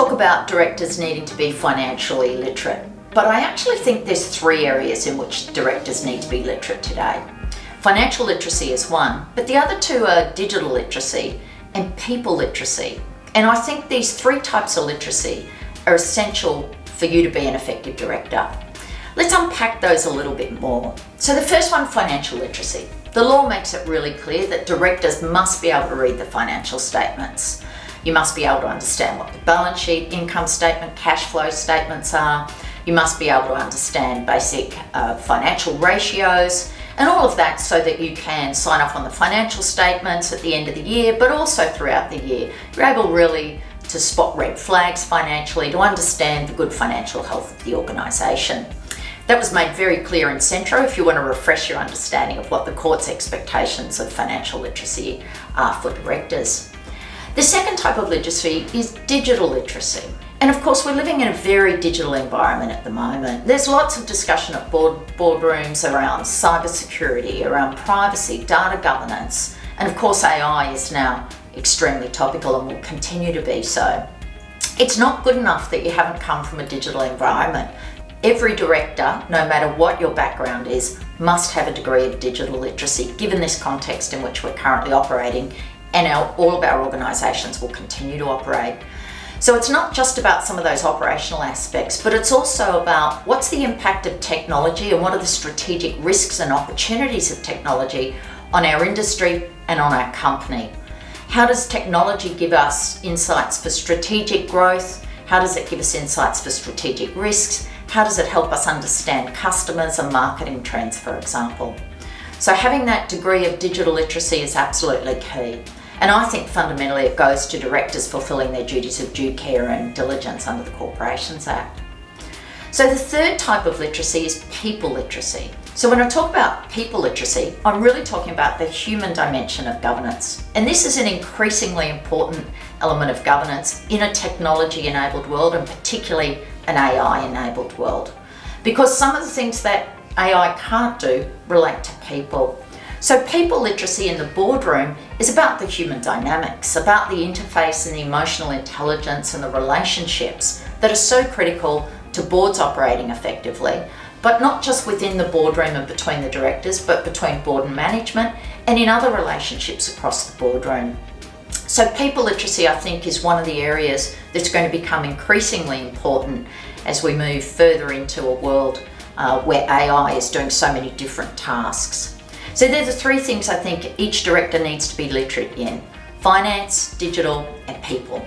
talk about directors needing to be financially literate, but I actually think there's three areas in which directors need to be literate today. Financial literacy is one, but the other two are digital literacy and people literacy. And I think these three types of literacy are essential for you to be an effective director. Let's unpack those a little bit more. So the first one, financial literacy. The law makes it really clear that directors must be able to read the financial statements. You must be able to understand what the balance sheet, income statement, cash flow statements are. You must be able to understand basic financial ratios and all of that so that you can sign off on the financial statements at the end of the year, but also throughout the year. You're able really to spot red flags financially, to understand the good financial health of the organisation. That was made very clear in Centro if you want to refresh your understanding of what the court's expectations of financial literacy are for directors. The second type of literacy is digital literacy. And of course, we're living in a very digital environment at the moment. There's lots of discussion at boardrooms around cybersecurity, around privacy, data governance, and of course AI is now extremely topical and will continue to be so. It's not good enough that you haven't come from a digital environment. Every director, no matter what your background is, must have a degree of digital literacy, given this context in which we're currently operating, and all of our organisations will continue to operate. So it's not just about some of those operational aspects, but it's also about what's the impact of technology and what are the strategic risks and opportunities of technology on our industry and on our company. How does technology give us insights for strategic growth? How does it give us insights for strategic risks? How does it help us understand customers and marketing trends, for example? So having that degree of digital literacy is absolutely key. And I think fundamentally it goes to directors fulfilling their duties of due care and diligence under the Corporations Act. So the third type of literacy is people literacy. So when I talk about people literacy, I'm really talking about the human dimension of governance. And this is an increasingly important element of governance in a technology-enabled world, and particularly an AI-enabled world. Because some of the things that AI can't do relate to people. So people literacy in the boardroom is about the human dynamics, about the interface and the emotional intelligence and the relationships that are so critical to boards operating effectively, but not just within the boardroom and between the directors, but between board and management and in other relationships across the boardroom. So people literacy, I think, is one of the areas that's going to become increasingly important as we move further into a world where AI is doing so many different tasks. So they're the three things I think each director needs to be literate in: finance, digital, and people.